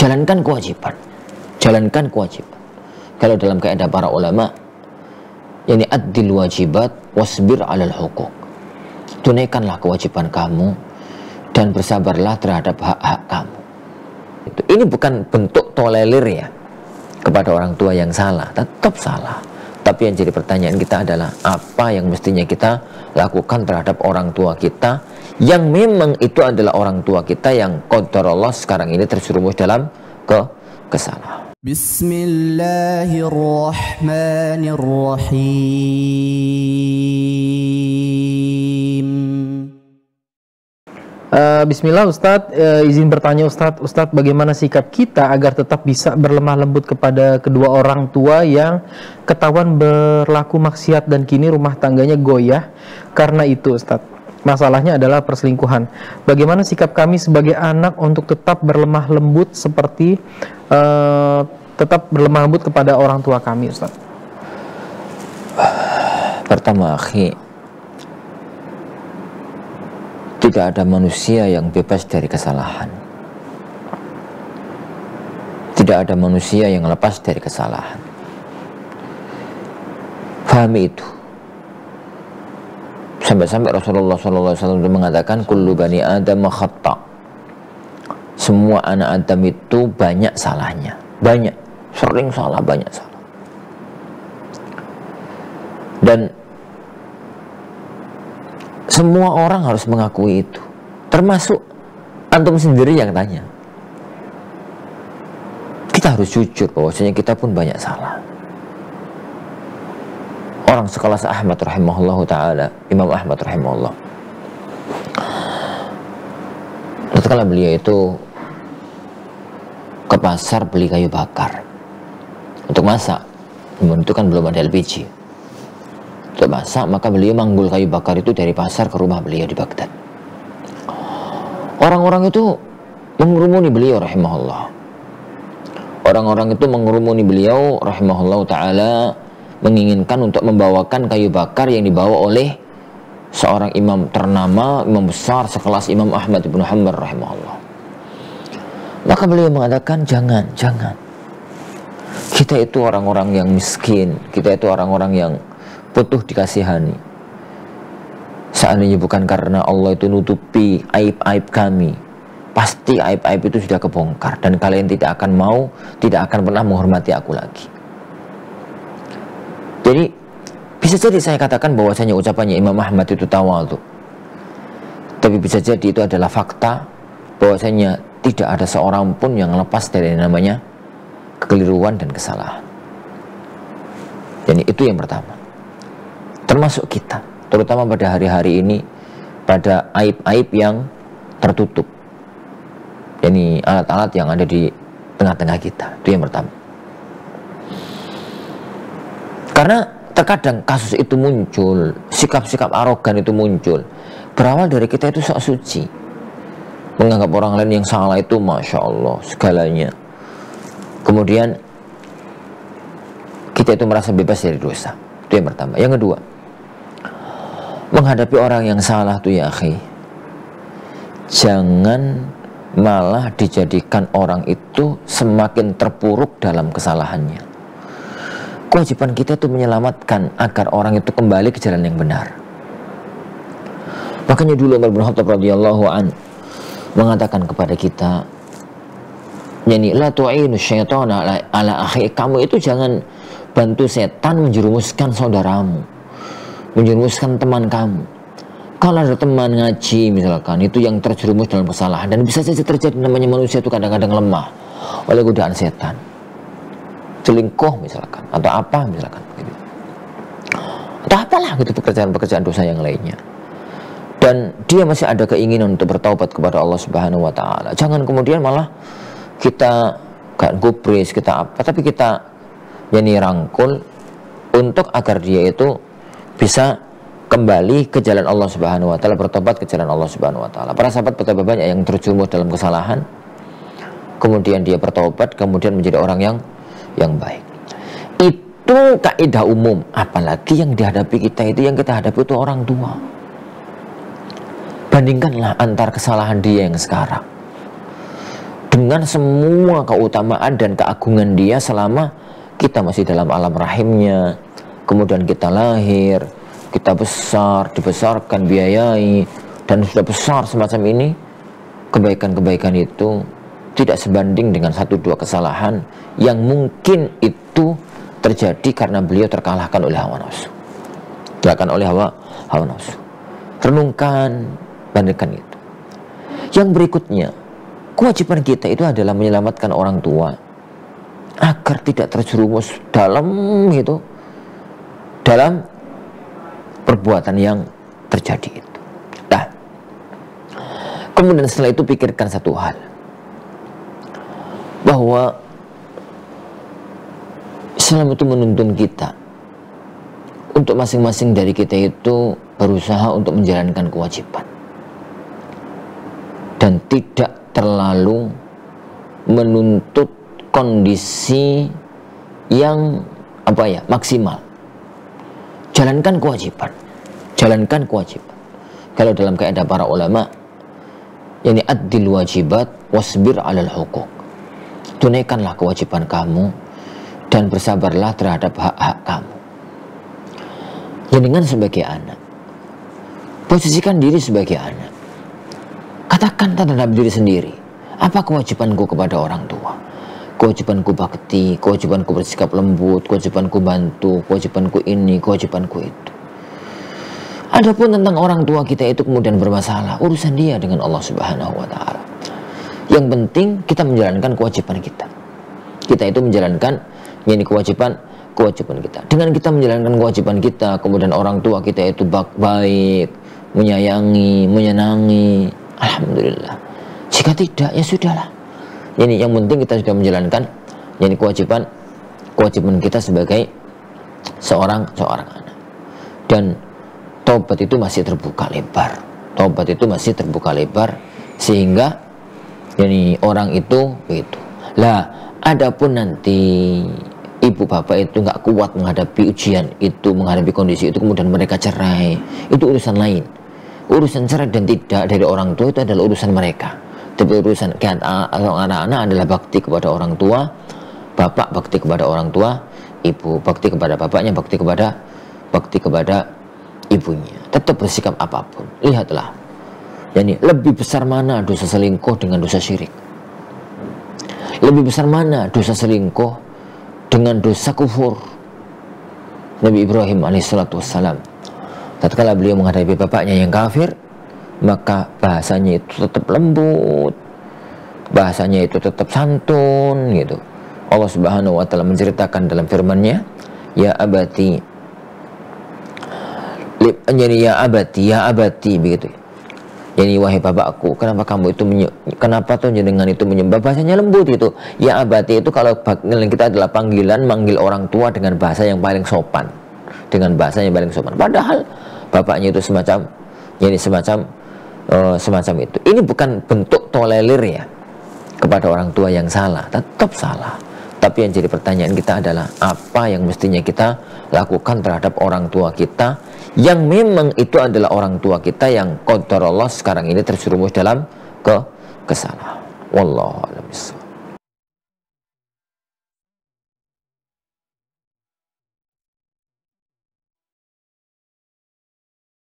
jalankan kewajiban. Jalankan kewajiban. Kalau dalam kaidah para ulama, yani addil wajibat wasbir 'alal huquq. Tunaikanlah kewajiban kamu dan bersabarlah terhadap hak-hak kamu. Ini bukan bentuk tolerir ya kepada orang tua yang salah, tetap salah. Tapi yang jadi pertanyaan kita adalah apa yang mestinya kita lakukan terhadap orang tua kita yang memang itu adalah orang tua kita yang qadarullah sekarang ini terjerumus dalam kesalahan. Bismillahirrahmanirrahim. Bismillah Ustadz, izin bertanya Ustadz, bagaimana sikap kita agar tetap bisa berlemah lembut kepada kedua orang tua yang ketahuan berlaku maksiat dan kini rumah tangganya goyah karena itu Ustadz. Masalahnya adalah perselingkuhan. Bagaimana sikap kami sebagai anak untuk tetap berlemah lembut seperti tetap berlemah lembut kepada orang tua kami Ustadz? Pertama, akhi, tidak ada manusia yang bebas dari kesalahan. Tidak ada manusia yang lepas dari kesalahan. Fahami itu. Sampai-sampai Rasulullah SAW mengatakan, kullu bani Adam khata'. Semua anak Adam itu banyak salahnya. Banyak. Sering salah, banyak salah. Dan semua orang harus mengakui itu, termasuk antum sendiri yang tanya. Kita harus jujur bahwasanya kita pun banyak salah. Orang sekelas Ahmad rahimahullah ta'ala, Imam Ahmad rahimahullah, tatkala beliau itu ke pasar beli kayu bakar untuk masak, namun itu kan belum ada LPG. Untuk masak, maka beliau manggul kayu bakar itu dari pasar ke rumah beliau di Baghdad. Orang-orang itu mengurumuni beliau rahimahullah. Orang-orang itu mengurumuni beliau rahimahullah ta'ala, menginginkan untuk membawakan kayu bakar yang dibawa oleh seorang imam ternama, imam besar sekelas Imam Ahmad bin Hanbal rahimahullah. Maka beliau mengatakan, jangan. Kita itu orang-orang yang miskin, kita itu orang-orang yang butuh dikasihani. Seandainya bukan karena Allah itu nutupi aib-aib kami, pasti aib-aib itu sudah kebongkar dan kalian tidak akan pernah menghormati aku lagi. Jadi bisa jadi saya katakan bahwasanya ucapannya Imam Ahmad itu tawadhu, tapi bisa jadi itu adalah fakta bahwasanya tidak ada seorang pun yang lepas dari namanya kekeliruan dan kesalahan. Jadi itu yang pertama, termasuk kita, terutama pada hari-hari ini, pada aib-aib yang tertutup. Ini alat-alat yang ada di tengah-tengah kita, itu yang pertama. Karena terkadang kasus itu muncul, sikap-sikap arogan itu muncul, berawal dari kita itu sok suci, menganggap orang lain yang salah itu Masya Allah segalanya. Kemudian kita itu merasa bebas dari dosa, itu yang pertama. Yang kedua, menghadapi orang yang salah tuh ya akhi, jangan malah dijadikan orang itu semakin terpuruk dalam kesalahannya. Kewajiban kita itu menyelamatkan agar orang itu kembali ke jalan yang benar. Makanya dulu Umar bin Khattab radhiyallahu an mengatakan kepada kita, yani la tu'inu syaitana ala akhi, kamu itu jangan bantu setan menjerumuskan saudaramu, menjerumuskan teman kamu. Kalau ada teman ngaji misalkan, itu yang terjerumus dalam kesalahan, dan bisa saja terjadi, namanya manusia itu kadang-kadang lemah oleh godaan setan, selingkuh misalkan, atau apa misalkan gitu. Atau apalah gitu, pekerjaan-pekerjaan dosa yang lainnya, dan dia masih ada keinginan untuk bertaubat kepada Allah Subhanahu wa ta'ala. Jangan kemudian malah kita gak gubris, kita apa, tapi kita yani rangkul untuk agar dia itu bisa kembali ke jalan Allah Subhanahu wa ta'ala, bertobat ke jalan Allah Subhanahu wa ta'ala. Para sahabat betapa banyak yang terjerumus dalam kesalahan, kemudian dia bertobat, kemudian menjadi orang yang baik. Itu kaidah umum, apalagi yang dihadapi kita itu, yang kita hadapi itu orang tua. Bandingkanlah antar kesalahan dia yang sekarang dengan semua keutamaan dan keagungan dia selama kita masih dalam alam rahimnya, kemudian kita lahir, kita besar, dibesarkan, biayai, dan sudah besar semacam ini, kebaikan-kebaikan itu tidak sebanding dengan 1-2 kesalahan yang mungkin itu terjadi karena beliau terkalahkan oleh hawa nafsu. Terkalahkan oleh hawa nafsu. Renungkan, bandingkan itu. Yang berikutnya, kewajiban kita itu adalah menyelamatkan orang tua agar tidak terjerumus dalam perbuatan yang terjadi itu. Nah, kemudian setelah itu pikirkan satu hal, bahwa Islam itu menuntun kita untuk masing-masing dari kita itu berusaha untuk menjalankan kewajiban dan tidak terlalu menuntut kondisi yang maksimal. Jalankan kewajiban, jalankan kewajiban. Kalau dalam kaidah para ulama, yani addil wajibat wasbir alal hukuk. Tunaikanlah kewajiban kamu dan bersabarlah terhadap hak-hak kamu. Dengan sebagai anak, posisikan diri sebagai anak. Katakan terhadap diri sendiri, apa kewajibanku kepada orang tua? Kewajibanku bakti, kewajibanku bersikap lembut, kewajibanku bantu, kewajibanku ini, kewajibanku itu. Adapun tentang orang tua kita itu kemudian bermasalah, urusan dia dengan Allah Subhanahu wa Ta'ala. Yang penting kita menjalankan kewajiban kita. Kita itu menjalankan kewajiban kita. Dengan kita menjalankan kewajiban kita, kemudian orang tua kita itu baik, menyayangi, menyenangi, alhamdulillah. Jika tidak, ya sudahlah. Yang penting kita sudah menjalankan kewajiban kita sebagai seorang anak. Dan taubat itu masih terbuka lebar. Taubat itu masih terbuka lebar sehingga orang itu begitu. Lah, adapun nanti ibu bapak itu nggak kuat menghadapi ujian itu, menghadapi kondisi itu, kemudian mereka cerai, itu urusan lain. Urusan cerai dan tidak dari orang tua itu adalah urusan mereka. Tapi urusan anak-anak adalah bakti kepada orang tua, bapak bakti kepada orang tua, ibu bakti kepada bapaknya, bakti kepada ibunya. Tetap bersikap apapun. Lihatlah, lebih besar mana dosa selingkuh dengan dosa syirik? Lebih besar mana dosa selingkuh dengan dosa kufur? Nabi Ibrahim alaihissalam, tatkala beliau menghadapi bapaknya yang kafir, maka bahasanya itu tetap lembut, bahasanya itu tetap santun gitu. Allah Subhanahu wa Ta'ala menceritakan dalam firman-Nya, ya abati, ya abati begitu. Jadi wahai bapakku, kenapa kamu itu kenapa tuh dengan itu menyembah? Bahasanya lembut itu. Ya abati itu kalau kita adalah panggilan manggil orang tua dengan bahasa yang paling sopan. Dengan bahasa yang paling sopan. Padahal bapaknya itu semacam itu. Ini bukan bentuk tolerir ya kepada orang tua yang salah, tetap salah. Tapi yang jadi pertanyaan kita adalah apa yang mestinya kita lakukan terhadap orang tua kita yang memang itu adalah orang tua kita yang qadarullah sekarang ini terjerumus dalam kesalahan. Wallahu a'lam bishawab.